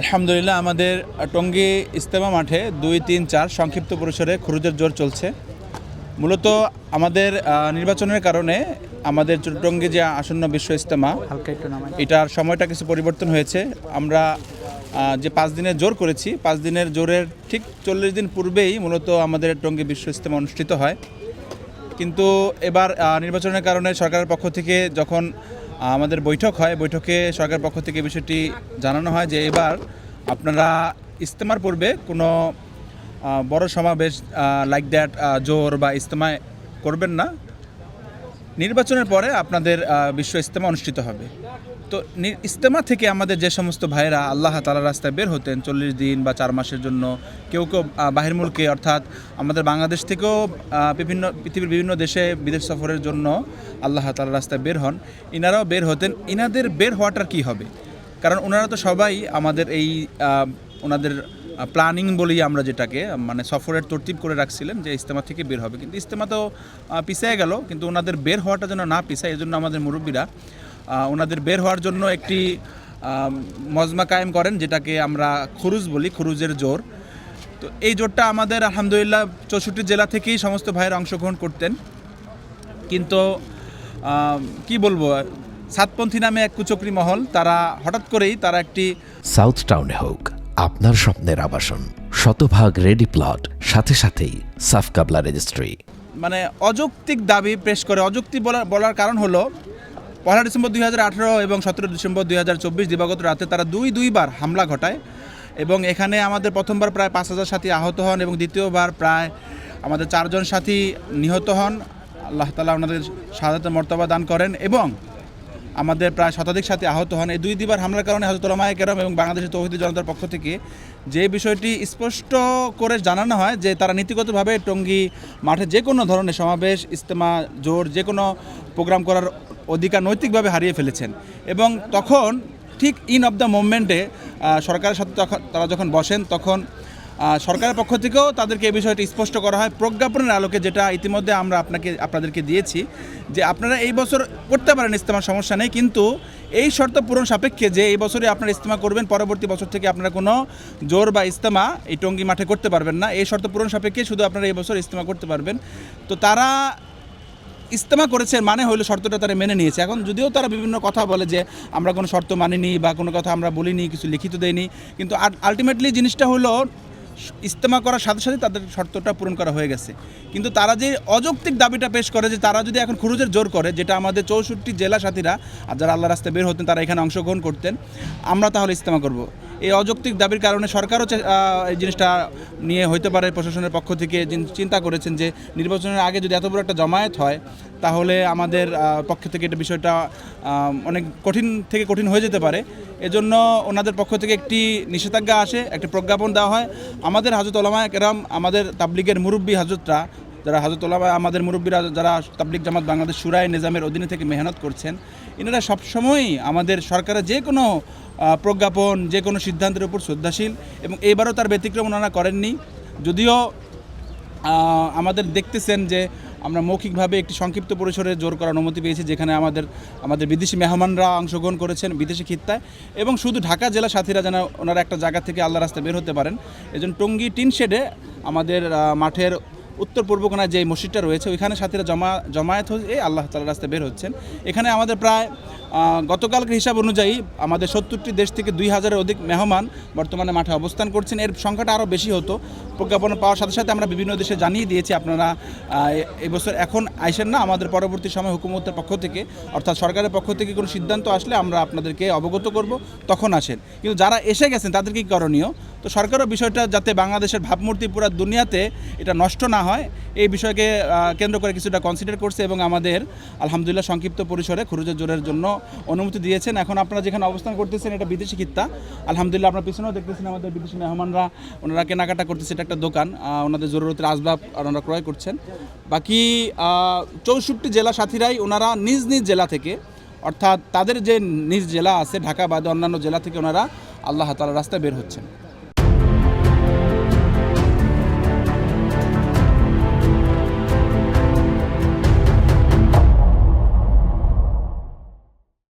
আলহামদুলিল্লাহ আমাদের টঙ্গী ইজতেমা মাঠে 2, 3, 4 সংক্ষিপ্ত পরিসরে খুরুজের জোর চলছে। মূলত আমাদের নির্বাচনের কারণে আমাদের টঙ্গী যে আসন্ন বিশ্ব ইজতেমা এটার সময়টা কিছু পরিবর্তন হয়েছে। আমরা যে 5 দিনের জোর করেছি, 5 দিনের জোরের ঠিক 40 দিন পূর্বেই মূলত আমাদের টঙ্গী বিশ্ব ইজতেমা অনুষ্ঠিত হয়। কিন্তু এবার নির্বাচনের কারণে সরকারের পক্ষ থেকে যখন আমাদের বৈঠক হয়, বৈঠকে সরকারের পক্ষ থেকে বিষয়টি জানানো হয় যে এবার আপনারা ইজতেমার পূর্বে কোনো বড় সমাবেশ লাইক দ্যাট জোর বা ইজতেমায় করবেন না, নির্বাচনের পরে আপনাদের বিশ্ব ইজতেমা অনুষ্ঠিত হবে। তো ইজতেমা থেকে আমাদের যে সমস্ত ভাইয়েরা আল্লাহ তাআলার রাস্তায় বের হতেন 40 দিন বা 4 মাসের জন্য, কেউ কেউ বাহির মুলকে অর্থাৎ আমাদের বাংলাদেশ থেকেও পৃথিবীর বিভিন্ন দেশে বিদেশ সফরের জন্য আল্লাহ তাআলার রাস্তায় বের হন, ইনারাও বের হতেন। ইনাদের বের হওয়াটার কি হবে? কারণ ওনারা তো সবাই আমাদের এই ওনাদের প্ল্যানিং বলি আমরা যেটাকে, মানে সফরের তরতিব করে রাখছিলেন যে ইজতেমা থেকে বের হবে, কিন্তু ইজতেমা তো পিছিয়ে গেল, কিন্তু ওনাদের বের হওয়াটা যেন না পিছায় এই জন্য আমাদের মুরব্বীরা ওনাদের বের হওয়ার জন্য একটি মজমা কায়েম করেন, যেটাকে আমরা খুরুজ বলি, খুরুজের জোর। তো এই জোরটা আমাদের আলহামদুলিল্লাহ 64 জেলা থেকেই সমস্ত ভাইয়ের অংশগ্রহণ করতেন। কিন্তু কি বলবো, সাতপন্থী নামে এক কুচক্রী মহল, তারা হঠাৎ করেই তারা একটি সাউথ টাউনে হোক আপনার স্বপ্নের আবাসন, শতভাগ রেডি প্লট, সাথে সাথেই সাফ কাবলা রেজিস্ট্রি। মানে অযৌক্তিক দাবি পেশ করে। অযৌক্তিক বলার কারণ হলো 1 ডিসেম্বর 2018 এবং 17 ডিসেম্বর 2024 দিবাগত রাতে তারা দুইবার হামলা ঘটায় এবং এখানে আমাদের প্রথমবার প্রায় 5000 সাথী আহত হন এবং দ্বিতীয়বার প্রায় আমাদের 4 জন সাথী নিহত হন। আল্লাহ তাআলা ওনাদের শাহাদাতের মর্তবা দান করেন এবং আমাদের প্রায় শতাধিক সাথী আহত হন। এই দুইবার হামলার কারণে হযরত উলামায়ে কেরাম এবং বাংলাদেশের তৌহিদি জনতার পক্ষ থেকে যে বিষয়টি স্পষ্ট করে জানানো হয় যে তারা নীতিগতভাবে টঙ্গী মাঠে যে কোনো ধরনের সমাবেশ, ইজতেমা, জোর যে কোনো প্রোগ্রাম করার অধিকার নৈতিকভাবে হারিয়ে ফেলেছেন। এবং তখন ঠিক ইন অফ দ্য মুভমেন্টে সরকারের সাথে তারা যখন বসেন, তখন সরকারের পক্ষ থেকেও তাদেরকে এই বিষয়টি স্পষ্ট করা হয় প্রজ্ঞাপনের আলোকে, যেটা ইতিমধ্যে আমরা আপনাদেরকে দিয়েছি যে আপনারা এই বছর করতে পারেন ইজতেমার, সমস্যা নেই, কিন্তু এই শর্ত পূরণ সাপেক্ষে যে এই বছরই আপনারা ইজতেমা করবেন, পরবর্তী বছর থেকে আপনারা কোনো জোর বা ইজতেমা এই টঙ্গী মাঠে করতে পারবেন না। এই শর্ত পূরণ সাপেক্ষে শুধু আপনারা এই বছর ইজতেমা করতে পারবেন। তো তারা ইজতেমা করেছে মানে হলো শর্তটা তারা মেনে নিয়েছে। এখন যদিও তারা বিভিন্ন কথা বলে যে আমরা কোনো শর্ত মানিনি বা কোনো কথা আমরা বলিনি, কিছু লিখিত দেয়নি, কিন্তু আলটিমেটলি জিনিসটা হলো ইজতেমা করার সাথে সাথে তাদের শর্তটা পূরণ করা হয়ে গেছে। কিন্তু তারা যে অযৌক্তিক দাবিটা পেশ করে যে তারা যদি এখন খুরুজের জোর করে, যেটা আমাদের 64 জেলা সাথীরা আর যারা আল্লাহ রাস্তায় বের হতেন তারা এখানে অংশগ্রহণ করতেন, আমরা তাহলে ইজতেমা করব। এই অযৌক্তিক দাবির কারণে সরকারও এই জিনিসটা নিয়ে হইতে পারে প্রশাসনের পক্ষ থেকে চিন্তা করেছেন যে নির্বাচনের আগে যদি এত বড় একটা জমায়েত হয় তাহলে আমাদের পক্ষ থেকে এটা বিষয়টা অনেক কঠিন হয়ে যেতে পারে। এজন্য ওনাদের পক্ষ থেকে একটি নিষেধাজ্ঞা আসে, একটা প্রজ্ঞাপন দেওয়া হয়। আমাদের হযরত উলামায়ে কেরাম, আমাদের তাবলিগের মুরব্বী হযরতরা, যারা হযরত উলামা, আমাদের মুরব্বীরা যারা তাবলিগ জামাত বাংলাদেশ শুরায়ে নিজামের অধীনে থেকে মেহনত করছেন, এনারা সবসময়ই আমাদের সরকারের যে কোনো প্রজ্ঞাপন, যে কোনো সিদ্ধান্তের উপর শ্রদ্ধাশীল এবং এইবারও তার ব্যতিক্রম ওনারা করেননি। যদিও আমাদের দেখতেছেন যে আমরা মৌখিকভাবে একটি সংক্ষিপ্ত পরিসরে জোর করার অনুমতি পেয়েছি, যেখানে আমাদের বিদেশি মেহমানরা অংশগ্রহণ করেছেন বিদেশি খিত্তায়, এবং শুধু ঢাকা জেলা সাথীরা যেন ওনারা একটা জায়গা থেকে আল্লাহ রাস্তায় বের হতে পারেন। এজন্য টঙ্গী টিন শেডে আমাদের মাঠের উত্তর পূর্ব কোণায় যে মসজিদটা রয়েছে ওইখানে সাথীরা জমায়েত হয়ে আল্লাহ তাআলার রাস্তায় বের হচ্ছেন। এখানে আমাদের প্রায় গতকালকের হিসাব অনুযায়ী আমাদের 70টি দেশ থেকে 2000-এর অধিক মেহমান বর্তমানে মাঠে অবস্থান করছেন। এর সংখ্যাটা আরও বেশি হতো। প্রজ্ঞাপন পাওয়ার সাথে সাথে আমরা বিভিন্ন দেশে জানিয়ে দিয়েছি আপনারা এবছর এখন আইসেন না, আমাদের পরবর্তী সময় হুকুমতের পক্ষ থেকে অর্থাৎ সরকারের পক্ষ থেকে কোনো সিদ্ধান্ত আসলে আমরা আপনাদেরকে অবগত করব, তখন আসেন। কিন্তু যারা এসে গেছেন তাদের কি করণীয়? তো সরকারও বিষয়টা যাতে বাংলাদেশের ভাবমূর্তি পুরো দুনিয়াতে এটা নষ্ট না হয় এই বিষয়কে কেন্দ্র করে কিছুটা কনসিডার করছে এবং আমাদের আলহামদুলিল্লাহ সংক্ষিপ্ত পরিসরে খুরুজের জোরের জন্য অনুমতি দিয়েছেন। এখন আপনারা যেখানে অবস্থান করতেছেন এটা বিদেশি খিত্তা, আলহামদুলিল্লাহ আপনার পিছনেও দেখতেছেন আমাদের বিদেশি মেহমানরা, ওনারা কেনাকাটা করতেছে, এটা একটা দোকান, ওনাদের জরুরতের আসবাব ওনারা ক্রয় করছেন। বাকি 64 জেলা সাথীরাই ওনারা নিজ নিজ জেলা থেকে, অর্থাৎ তাদের যে নিজ জেলা আছে ঢাকা বাদে অন্যান্য জেলা থেকে ওনারা আল্লাহ তাআলার রাস্তায় বের হচ্ছেন।